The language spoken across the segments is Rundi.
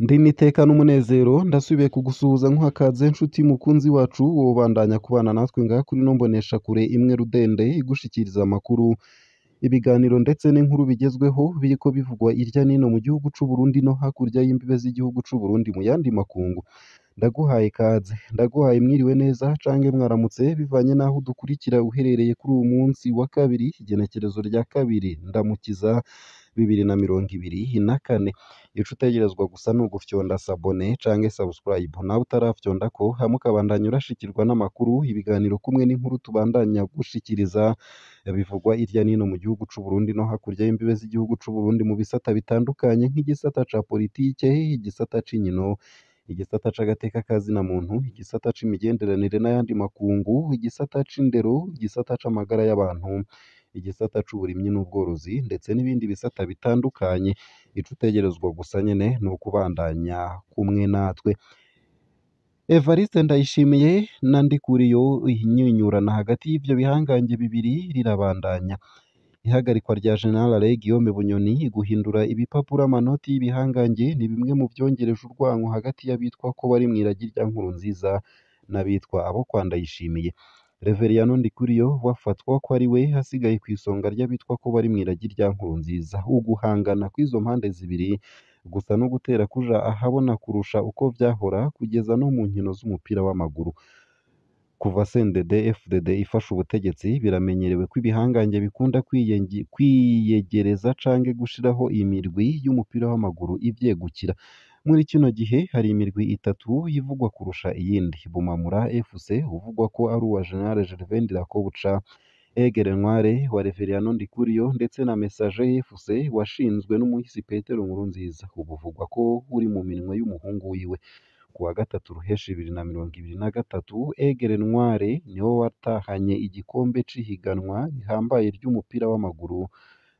Ndi n'iteka n'umunezero ndasubiye kugusuhuza nk'akaze nshuti mukunzi wacu wobandanya kubana natwe ngaha kuri ino mboneshakure imwe rudende igushikiriza amakuru ibiganiro ndetse n'inkuru bigezweho biriko bivugwa irya nino mu gihugu c'u Burundi no hakurya y'imbibe z'igihugu c'u Burundi mu yandi makungu. Ndaguhaye kaze, ndaguhaye mwiriwe neza canke mwaramutse bivanye n'aho udukurikira uherereye kuri uwu munsi wa kabiri igenekerezo rya kabiri ndamukiza 2024. Ico utegerezwa gusa ni ugufyonda sabone canke subscribe nawe utarafyondako hamwe ukabandanya urashikirwa n'amakuru ibiganiro kumwe n'inkuru tubandanya gushikiriza bivugwa irya nino mu gihugu c'u Burundi no hakurya y'imbibe z'igihugu c'u Burundi mu bisata bitandukanye nk'igisata ca politike, igisata c'inkino, igisata c'agateka kazina muntu, igisata c'imigenderanire n'ayandi makungu, igisata c'indero, igisata c'amagara y'abantu, igisata c'uburimyi n'ubworozi ndetse n'ibindi bisata bitandukanye. Ico utegerezwa gusa nyene ni ukubandanya kumwe natwe. Evariste Ndayishimiye na Ndikuriyo inyinyurana hagati y'ivyo bihangange bibiri rirabandanya. Ihagarikwa rya General Guillaume Bunyoni guhindura ibipapuro amanoti y'ibihangange ni bimwe mu vyongereje urwanko hagati y'abitwa ko bari mw'iragi rya Nkurunziza n'abitwa abo kwa Ndayishimiye. Reveriyano Ndikuriyo wafatwa ko ari we hasigaye kw'isonga ry'abitwa ko bari mw'iragi rya Nkurunziza. Uguhangana kw'izo mpande zibiri gusa no gutera kuja ahabona kurusha uko vyahora kugeza no mu nkino z'umupira w'amaguru. Kuva CNDD FDD ifashe ubutegetsi biramenyerewe ko ibihangange bikunda kwiyegereza canke gushiraho imirwi y'umupira w'amaguru ivyegukira. Muri kino gihe hari imirwi itatu yivugwa kurusha iyindi. Bumamura FC uvugwa ko ari uwa General Gervais Ndirakobuca, Egere Ntware wa Reveriyano Ndikuriyo ndetse na Messager FC washinzwe n'umuhisi Petero Nkurunziza ubuvugwa ko uri mu minwe y'umuhungu wiwe. Kuwa gatatu ruheshi 2023 Egere Ntware niwe watahanye igikombe c'ihiganwa rihambaye ry'umupira w'amaguru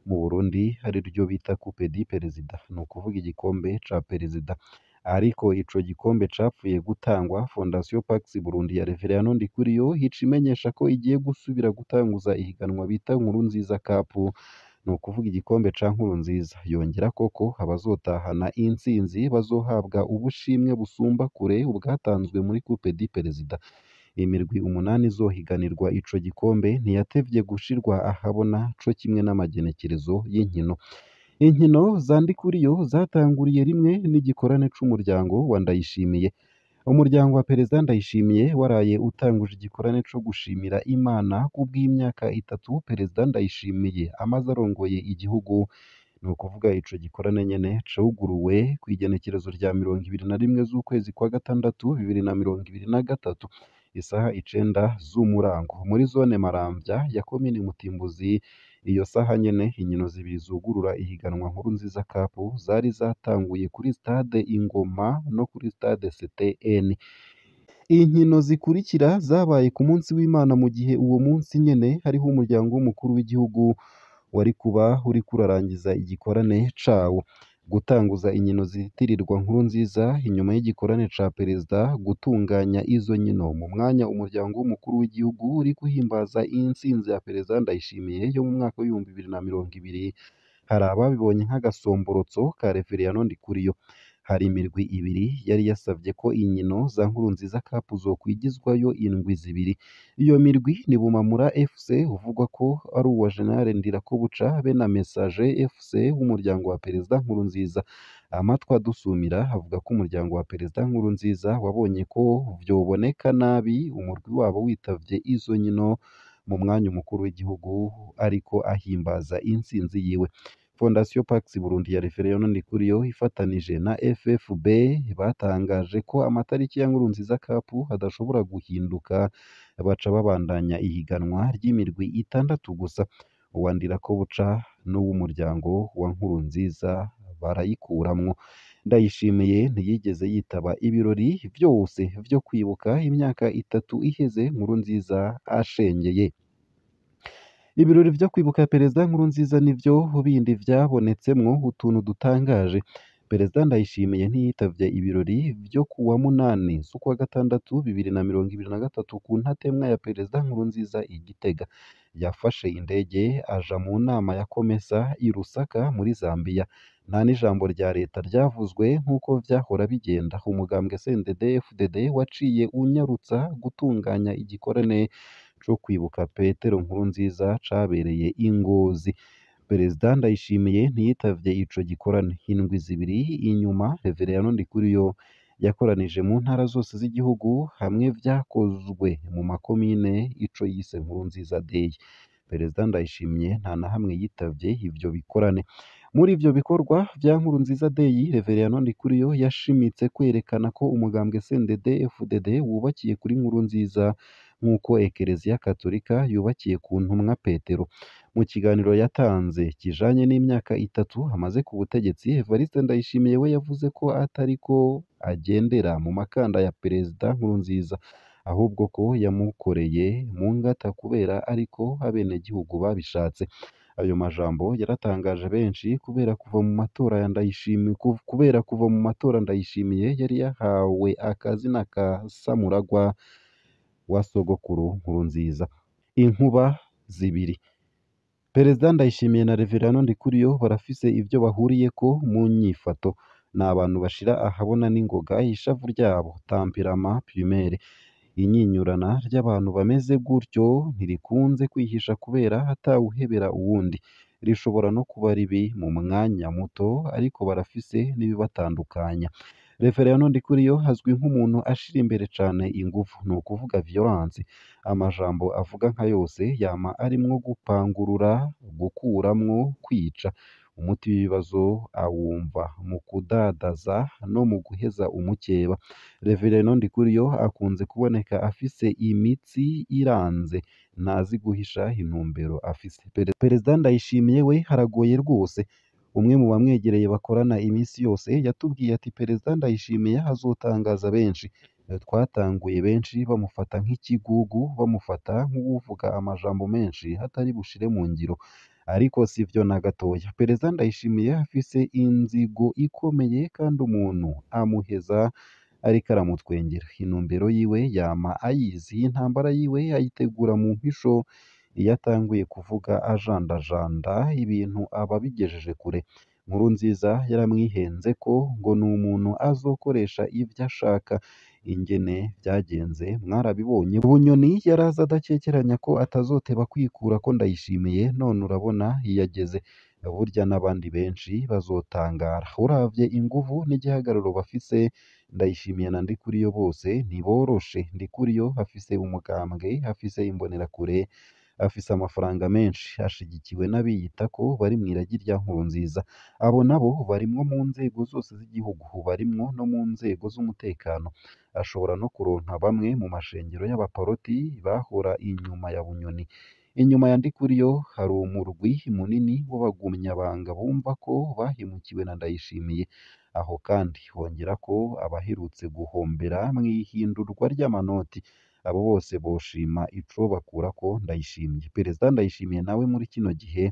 mu Burundi ari ryo bita Coupe du Perezida, ni ukuvuga igikombe ca perezida. Ariko ico gikombe capfuye gutangwa Fondation Pax Burundi ya Reveriyano Ndikuriyo hica imenyesha ko igiye gusubira gutanguza ihiganwa bita Nkurunziza Cup, ni ukuvuga igikombe ca Nkurunziza. Yongera koko abazotahana intsinzi bazohabwa ubushimwe busumba kure ubwatanzwe muri Coupe du Perezida. Imirwi 8 izohiganirwa ico gikombe ntiyatevye gushirwa ahabona co kimwe n'amagenekerezo y'inkino. Inkino za Ndikuriyo zatanguriye rimwe n'igikorane c'umuryango wa Ndayishimiye. Umuryango wa Perezida Ndayishimiye waraye utanguje igikorane co gushimira Imana kubw'imyaka 3 Perezida Ndayishimiye amaze arongoye igihugu. Ni ukuvuga ico gikorane nyene cuguruwe kw'igenekerezo rya 21 z'ukwezi kwa gatandatu 2023 isaha 9 z'umurango muri zone Maramvya ya komine Mutimbuzi. Iyo saha nyene inkino zibiri zugurura ihiganwa Nkurunziza Cup zari zatanguye kuri stade Ingoma no kuri stade CTN. Inkino zikurikira zabaye ku munsi w'Imana mu gihe uwo munsi nyene hariho umuryango w'umukuru w'igihugu wari kuba uriko urarangiza igikorane cawo. Gutanguza inkino zitirirwa Nkurunziza inyuma y'igikorane ca perezida gutunganya izo nkino mu mwanya umuryango w'umukuru w'igihugu uri guhimbaza intsinzi ya Perezida Ndayishimiye yo mu mwaka w'ibihumbi 2020 hari ababibonye nk'agasomborotso ka Reveriyano Ndikuriyo. Hari imirwi ibiri yari yasavye ko inkino za Nkurunziza Cup zokwigizwayo indwi zibiri. Iyo mirwi ni Bumamura FC uvugwa ko ari uwa General Ndirakobuca be na Messager FC w'umuryango wa Perezida Nkurunziza. Amatwi adusumira avuga ko umuryango wa Perezida Nkurunziza wabonye ko vyoboneka nabi umurwi wabo witavye izo nkino mu mwanya umukuru w'igihugu ariko ahimbaza intsinzi yiwe. Fondation Pax Burundi ya Reveriyano Ndikuriyo ifatanije na FFB batangaje ko amatariki ya Nkurunziza Cup adashobora guhinduka, baca babandanya ihiganwa ry'imirwi 6 gusa. Uwa Ndirakobuca n'uw'umuryango wa Nkurunziza barayikuramwo. Ndayishimiye ntiyigeze yitaba ibirori vyose vyo kwibuka imyaka 3 iheze Nkurunziza ashengeye. Ibirori vyo kwibuka Perezida Nkurunziza nivyo bindi vyabonetsemwo utuntu dutangaje. Perezida Ndayishimiye ntiyitavye ibirori vyo kuwa munani z'ukwa gatandatu 2023 ku ntatemwa ya Perezida Nkurunziza i Gitega. Yafashe indege aja mu nama ya COMESA i Lusaka muri Zambia. Nta n'ijambo rya leta ryavuzwe nk'uko vyahora bigenda. Umugambwe CNDD-FDD waciye unyarutsa gutunganya igikorane co kwibuka Petero Nkurunziza cabereye i Ngozi. Perezida Ndayishimiye ntiyitavye ico gikorane. Indwi zibiri inyuma, Reveriyano Ndikuriyo yakoranije mu ntara zose z'igihugu hamwe vyakozwe mu makomine ico yise Nkurunziza Day. Perezida Ndayishimiye nta na hamwe yitavye ivyo bikorane. Muri ivyo bikorwa vya Nkurunziza Day, Reveriyano Ndikuriyo yashimitse kwerekana ko umugambwe CNDD-FDD wubakiye kuri Nkurunziza nk'uko Ekereziya Katolika yubakiye ku ntumwa Petero. Mu kiganiro yatanze kijanye n'imyaka 3 amaze ku butegetsi, Evariste Ndayishimiye we yavuze ko atariko agendera mu makanda ya Perezida Nkurunziza, ahubwo ko yamukoreye mu ngata kubera ariko abenegihugu babishatse. Ayo majambo yaratangaje benshi kubera kuva mu matora Ndayishimiye yari yahawe akazina ka Samuragwa wa sogokuru Nkurunziza. Inkuba zibiri. Perezida Ndayishimiye na Reveriyano Ndikuriyo barafise ivyo bahuriyeko mu nyifato. Ni abantu bashira ahabona n'ingoga ishavu ryabo, tempérament primaire. Inyinyurana ry'abantu bameze gutyo ntirikunze kwihisha kubera hatawuhebera uwundi. Rishobora no kuba ribi mu mwanya muto, ariko barafise n'ibibatandukanya. Reveriyano Ndikuriyo azwi nk'umuntu ashira imbere cane inguvu, ni ukuvuga violence. Amajambo avuga nka yose yama arimwo gupangurura, gukuramwo, kwica. Umuti w'ibibazo awumva mu kudadaza no mu guheza umukeba. Reveriyano Ndikuriyo akunze kuboneka afise imitsi iranze, ntazi guhisha intumbero afise. Perezida Ndayishimiye we haragoye rwose. Umwe mu bamwegereye bakorana iminsi yose yatubwiye ati Perezida Ndayishimiye azotangaza benshi. Twatanguye benshi bamufata nk'ikigugu, bamufata nk'uwuvuga amajambo menshi hatari bushire mu ngiro. Ariko sivyo na gatoya. Perezida Ndayishimiye afise inzigo ikomeye kandi umuntu amuheza ariko aramutwengera. Intumbero yiwe yama ayizi, intambara yiwe ayitegura mu mpisho. Iyo atanguye kuvuga ajandajanda ibintu aba bigejeje kure. Nkurunziza yaramwihenze ko ngo ni umuntu azokoresha ivyo ashaka. Ingene vyagenze mwarabibonye. Bunyoni yaraza adakekeranya ko atazoteba kwikura ko Ndayishimiye, none urabona yiyageze. Burya n'abandi benshi bazotangara. Uravye inguvu n'igihagararo bafise, Ndayishimiye na Ndikuriyo bose ntiboroshe. Ndikuriyo afise umugambwe, afise imbonerakure, afise amafaranga menshi, ashigikiwe n'abiyita ko bari mw'iragi rya Nkurunziza. Abo nabo barimwo mu nzego zose z'igihugu, barimwo no mu nzego z'umutekano. Ashobora no kuronka bamwe mu mashengero y'abaporoti bahora inyuma ya Bunyoni. Inyuma ya Ndikuriyo hari umurwi munini w'abagumyabanga bumva ko bahemukiwe na Ndayishimiye. Aho kandi hongerako abaherutse guhombera mw'ihindurwa ry'amanoti. Abo bose boshima ico bakurako Ndayishimiye. Perezida Ndayishimiye nawe muri kino gihe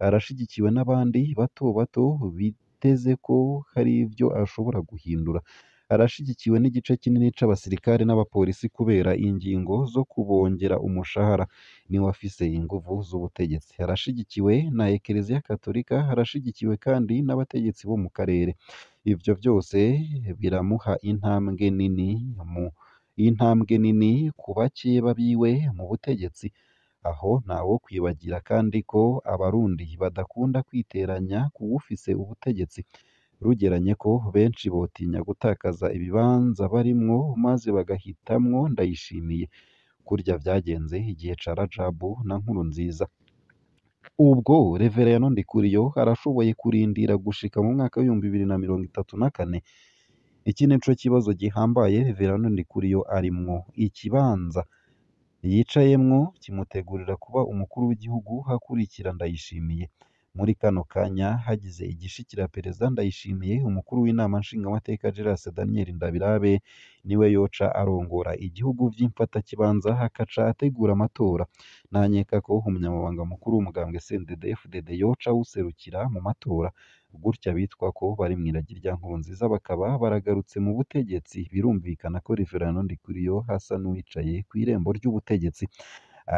arashigikiwe n'abandi bato bato biteze ko hari ivyo ashobora guhindura. Arashigikiwe n'igice kinini c'abasirikare n'abapolisi kubera ingingo zo kubongera umushahara. Niwe afise inguvu z'ubutegetsi. Arashigikiwe na Ekereziya Katolika, arashigikiwe kandi n'abategetsi bo mu karere. Ivyo vyose biramuha intambwe nini ku bakeba biwe mu butegetsi. Aho ntawo kwibagira kandi ko abarundi badakunda kwiteranya kuwufise ubutegetsi. Rugeranye ko benshi botinya gutakaza ibibanza barimwo maze bagahitamwo Ndayishimiye. Kurya vyagenze igihe ca Rajabu na Nkurunziza. Ubwo Reveriyano Ndikuriyo arashoboye kurindira gushika mu mwaka w'2034. Iki nico kibazo gihambaye Reveriyano Ndikuriyo arimwo. Ikibanza yicayemwo kimutegurira kuba umukuru w'igihugu hakurikira Ndayishimiye. muri kano kanya hagize igishikira perezida Ndayishimiye umukuru w'inama nshingamateka Gerase Daniel Ndabirabe niwe yoca arongora igihugu vy'imfatakibanza hakaca ategura amatora nanyeka ko umunyamabanga mukuru w'umugambwe CNDD-FDD yoca awuserukira mu matora gutya bitwa ko bari mw'iragi rya Nkurunziza bakaba baragarutse mu butegetsi birumvikana ko Reverend Ndikuriyo hasa n'uwicaye kw'irembo ry'ubutegetsi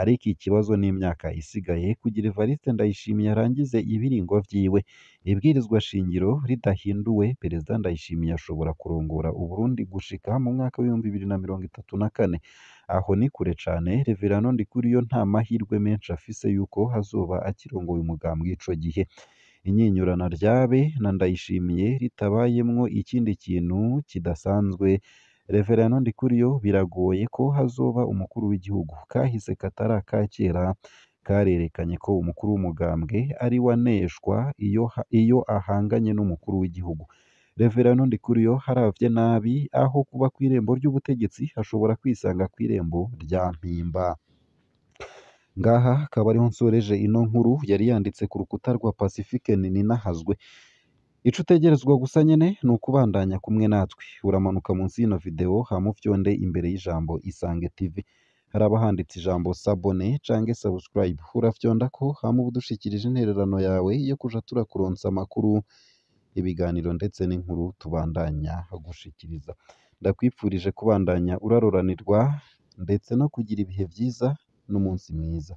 ariko ikibazo n'imyaka isigaye kugira Evariste Ndayishimiye arangize ibiringo vyiwe ibwirizwa shingiro ridahinduwe perezida Ndayishimiye ashobora kurongora Uburundi gushika mu mwaka w'ibihumbi 2034 aho ni kure cane Reverend Ndikuriyo nta mahirwe menshi afise yuko hazoba akirongoye umugambwe ico gihe inyinyurana ryabe na Ndayishimiye ritabayemwo ikindi kintu kidasanzwe Reverend Ndikuriyo biragoye ko hazoba umukuru w'igihugu kahise katari akakera karerekanye ko umukuru w'umugambwe ari waneshwa iyo ahanganye n'umukuru w'igihugu Reverend Ndikuriyo haravye nabi aho kuba kw'irembo ry'ubutegetsi hashobora kwisanga kw'irembo rya mpimba ngaha akaba ariho nsoreje ino nkuru yari yanditse ku rukuta rwa Pacifique Ninahazwe ico utegerezwa gusa nyene ni ukubandanya kumwe natwe uramanuka munsi y'ino video hama ufyonde imbere y'ijambo Isange TV haraba handitse ijambo s'abonner canke subscribe urafyondako hama uba udushikirije intererano yawe yo kuja turakuronsa amakuru ibiganiro ndetse n'inkuru tubandanya gushikiriza ndakwipfurije kubandanya uraroranirwa ndetse no kugira ibihe vyiza n'umunsi mwiza